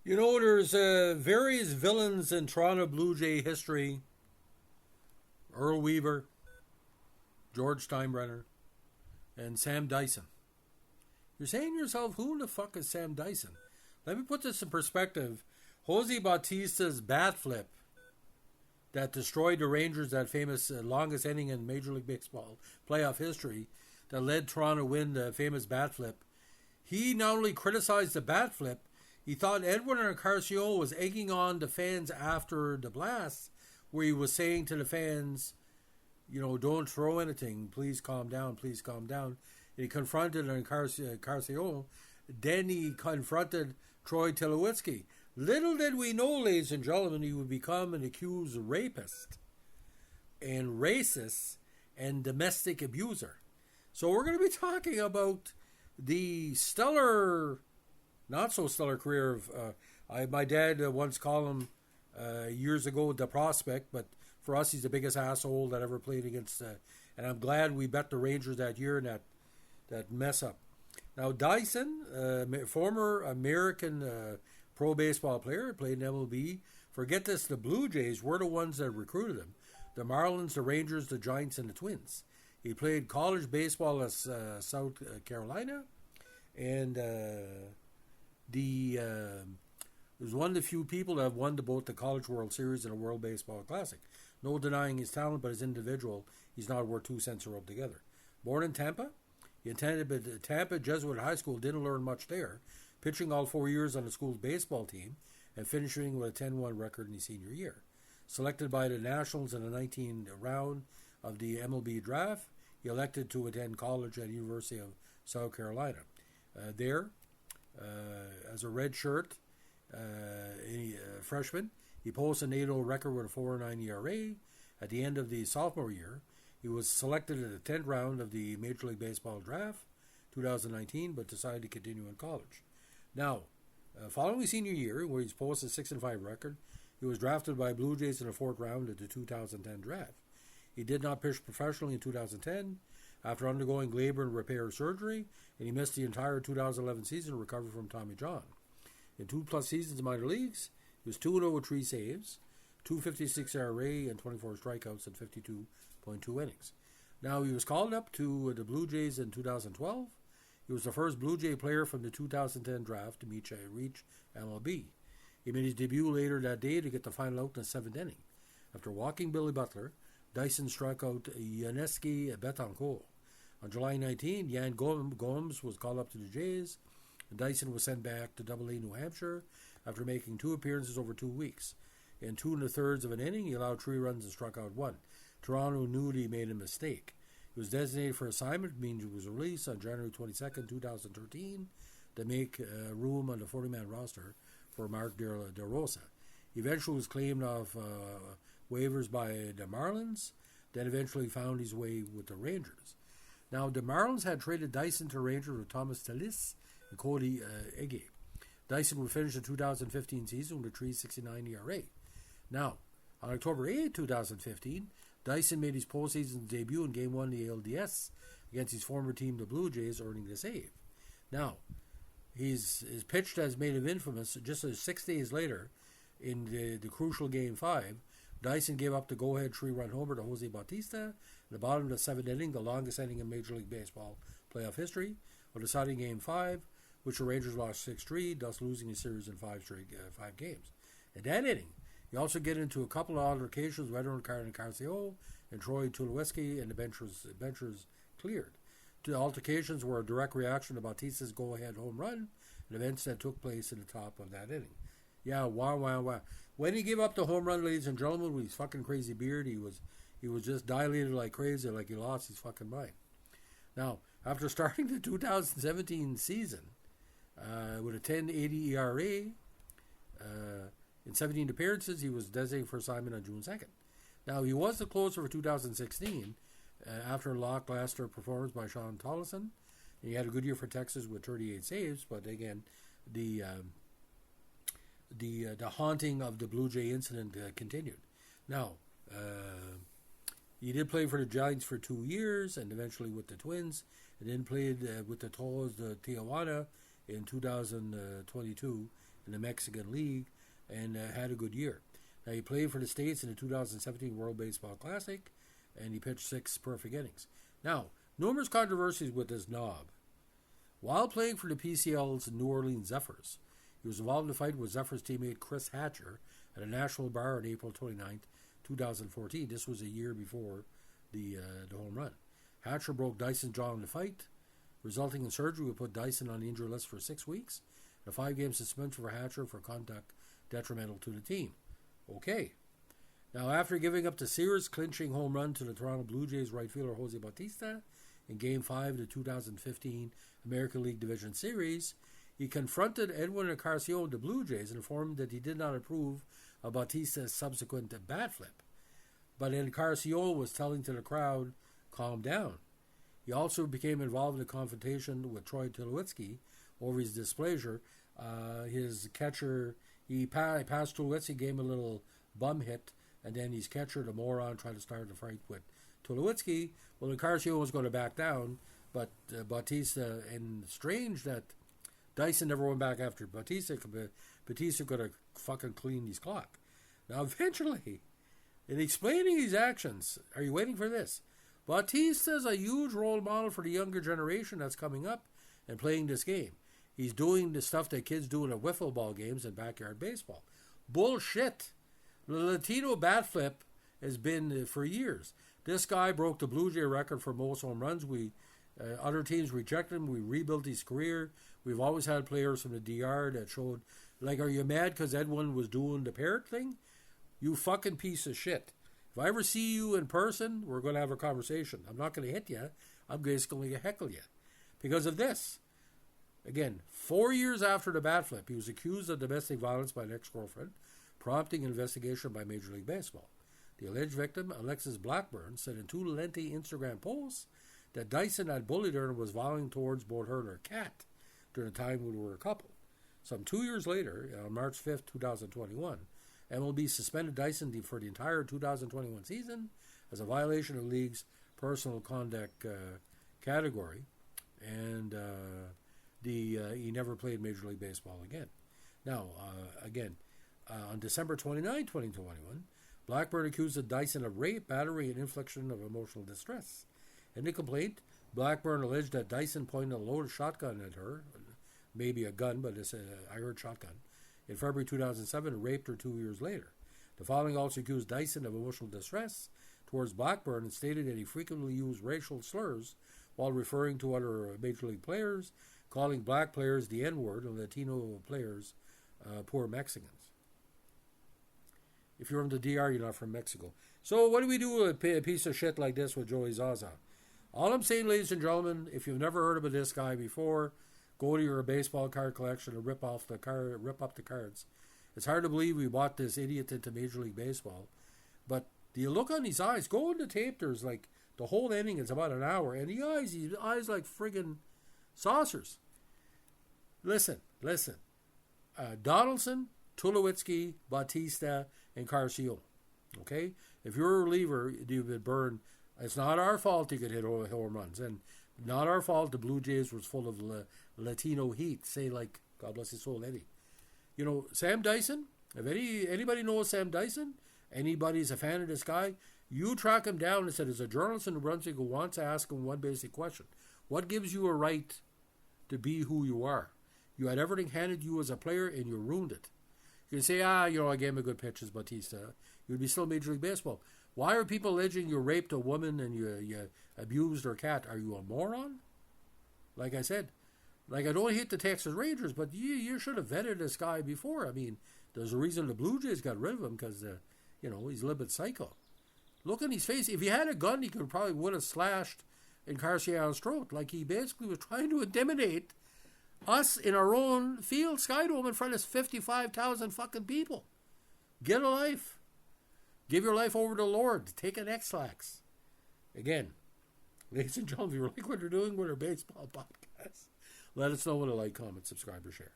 You know, there's various villains in Toronto Blue Jay history. Earl Weaver, George Steinbrenner, and Sam Dyson. You're saying to yourself, who the fuck is Sam Dyson? Let me put this in perspective. Jose Bautista's bat flip that destroyed the Rangers, that famous longest inning in Major League Baseball playoff history, that led Toronto to win the famous bat flip. He not only criticized the bat flip, he thought Edwin Encarnacion was egging on the fans after the blast, where he was saying to the fans, you know, don't throw anything, please calm down, please calm down. And he confronted Encarnacion. Then he confronted Troy Tulowitzki. Little did we know, ladies and gentlemen, he would become an accused rapist and racist and domestic abuser. So we're going to be talking about the stellar, not so stellar career of, my dad once called him years ago the prospect, but for us he's the biggest asshole that ever played against, and I'm glad we bet the Rangers that year in that mess up. Now Dyson, former American pro baseball player, played in MLB. Forget this, the Blue Jays were the ones that recruited him. The Marlins, the Rangers, the Giants, and the Twins. He played college baseball at South Carolina, and was one of the few people that have won both the College World Series and the World Baseball Classic. No denying his talent, but as an individual, he's not worth 2 cents rubbed together. Born in Tampa, he attended Tampa Jesuit High School, didn't learn much there, pitching all 4 years on the school's baseball team and finishing with a 10-1 record in his senior year. Selected by the Nationals in the 19th round of the MLB draft, he elected to attend college at the University of South Carolina. There, as a redshirt freshman, he posted an 8-0 record with a 4.09 ERA. At the end of the sophomore year, he was selected in the 10th round of the Major League Baseball draft, 2019, but decided to continue in college. Now, following his senior year, where he's posted a 6-5 record, he was drafted by Blue Jays in the 4th round of the 2010 draft. He did not pitch professionally in 2010 after undergoing labor and repair surgery, and he missed the entire 2011 season to recover from Tommy John. In 2+ seasons in minor leagues, he was 2-0 with 3 saves, 2.56 ERA, and 24 strikeouts in 52.2 innings. Now, he was called up to the Blue Jays in 2012. He was the first Blue Jay player from the 2010 draft to reach MLB. He made his debut later that day to get the final out in the 7th inning. After walking Billy Butler, Dyson struck out Yuniesky Betancourt. On July 19, Yan Gomes was called up to the Jays, and Dyson was sent back to AA New Hampshire after making 2 appearances over 2 weeks. In 2 1/3 of an inning, he allowed 3 runs and struck out 1. Toronto knew that he made a mistake. He was designated for assignment, meaning he was released on January 22, 2013, to make room on the 40-man roster for Mark De Rosa. He eventually was claimed off waivers by the Marlins, then eventually found his way with the Rangers. Now, the Marlins had traded Dyson to Rangers with Thomas Tallis and Cody Ege. Dyson would finish the 2015 season with a 3.69 ERA. Now, on October 8, 2015, Dyson made his postseason debut in Game 1 of the ALDS against his former team, the Blue Jays, earning the save. Now, his pitch has made him infamous. Just 6 days later, in the crucial Game 5, Dyson gave up the go-ahead 3-run homer to Jose Bautista at the bottom of the 7th inning, the longest inning in Major League Baseball playoff history, of deciding Game 5, which the Rangers lost 6-3, thus losing the series in 5 games. In that inning, you also get into a couple of altercations with Edwin Encarnacion and Troy Tulowitzki, and the benchers cleared. The altercations were a direct reaction to Bautista's go-ahead home run and events that took place in the top of that inning. Yeah, wow. When he gave up the home run, ladies and gentlemen, with his fucking crazy beard, he was just dilated like crazy, like he lost his fucking mind. Now, after starting the 2017 season with a 10.80 ERA, in 17 appearances, he was designated for assignment on June 2nd. Now, he was the closer for 2016 after a lackluster performance by Sean Tollison. He had a good year for Texas with 38 saves, but again, the haunting of the Blue Jay incident continued. Now, he did play for the Giants for 2 years and eventually with the Twins, and then played with the Toros de Tijuana in 2022 in the Mexican League and had a good year. Now, he played for the States in the 2017 World Baseball Classic, and he pitched 6 perfect innings. Now, numerous controversies with this knob. While playing for the PCL's New Orleans Zephyrs, he was involved in a fight with Zephyrs teammate Chris Hatcher at a national bar on April 29th, 2014. This was a year before the home run. Hatcher broke Dyson's jaw in the fight, resulting in surgery which put Dyson on the injury list for 6 weeks, and a 5-game suspension for Hatcher for conduct detrimental to the team. Okay. Now, after giving up the Sears clinching home run to the Toronto Blue Jays right fielder Jose Bautista in Game 5 of the 2015 American League Division Series, he confronted Edwin Encarnacion of the Blue Jays and informed that he did not approve of Bautista's subsequent bat flip. But Encarnacion was telling to the crowd, calm down. He also became involved in a confrontation with Troy Tulowitzki over his displeasure. His catcher, he passed Tulowitzki, gave him a little bum hit, and then his catcher, the moron, tried to start the fight with Tulowitzki. Well, Encarnacion was going to back down, but Bautista, and strange that Dyson never went back after Bautista. Bautista could have fucking cleaned his clock. Now, eventually, in explaining his actions, are you waiting for this? Bautista is a huge role model for the younger generation that's coming up and playing this game. He's doing the stuff that kids do in a wiffle ball games and backyard baseball. Bullshit. The Latino bat flip has been for years. This guy broke the Blue Jay record for most home runs. Other teams rejected him. We rebuilt his career. We've always had players from the DR that showed, like, are you mad because Edwin was doing the parrot thing? You fucking piece of shit. If I ever see you in person, we're going to have a conversation. I'm not going to hit you. I'm basically going to heckle you because of this. Again, 4 years after the bat flip, he was accused of domestic violence by an ex-girlfriend, prompting an investigation by Major League Baseball. The alleged victim, Alexis Blackburn, said in 2 lengthy Instagram posts that Dyson had bullied her and was violent towards both her and her cat during the time when we were a couple. Some 2 years later, on March 5th, 2021, MLB suspended Dyson for the entire 2021 season as a violation of the league's personal conduct category, and he never played Major League Baseball again. Now, on December 29, 2021, Blackburn accused Dyson of rape, battery, and infliction of emotional distress. In the complaint, Blackburn alleged that Dyson pointed a loaded shotgun at her, maybe a gun, but I heard shotgun, in February 2007 and raped her 2 years later. The following also accused Dyson of emotional distress towards Blackburn and stated that he frequently used racial slurs while referring to other Major League players, calling black players the N-word and Latino players poor Mexicans. If you're from the DR, you're not from Mexico. So what do we do with a piece of shit like this with Joey Zaza? All I'm saying, ladies and gentlemen, if you've never heard of this guy before, go to your baseball card collection and rip up the cards. It's hard to believe we bought this idiot into Major League Baseball. But the look on his eyes, go on the tape, there's like, the whole inning is about an hour, and his eyes like friggin' saucers. Listen. Donaldson, Tulowitzki, Bautista, and Encarnacion. Okay? If you're a reliever, you've been burned. It's not our fault you could hit home runs. And not our fault the Blue Jays was full of Latino heat. Say, like, God bless his soul, Eddie. You know, Sam Dyson, if anybody knows Sam Dyson, anybody's a fan of this guy, you track him down and said, as a journalist in New Brunswick who wants to ask him one basic question. What gives you a right to be who you are? You had everything handed you as a player and you ruined it. You can say, I gave him a good pitch as Bautista. You'd be still Major League Baseball. Why are people alleging you raped a woman and you abused her cat? Are you a moron? Like I said, I don't hate the Texas Rangers, but you should have vetted this guy before. I mean, there's a reason the Blue Jays got rid of him because, he's a little bit psycho. Look at his face. If he had a gun, he would have slashed Encarnacion's throat. Like he basically was trying to intimidate us in our own field, Skydome, in front of 55,000 fucking people. Get a life. Give your life over to the Lord. Take an X-Lax. Again, ladies and gentlemen, if you like what you're doing with our baseball podcast, let us know with a like, comment, subscribe, or share.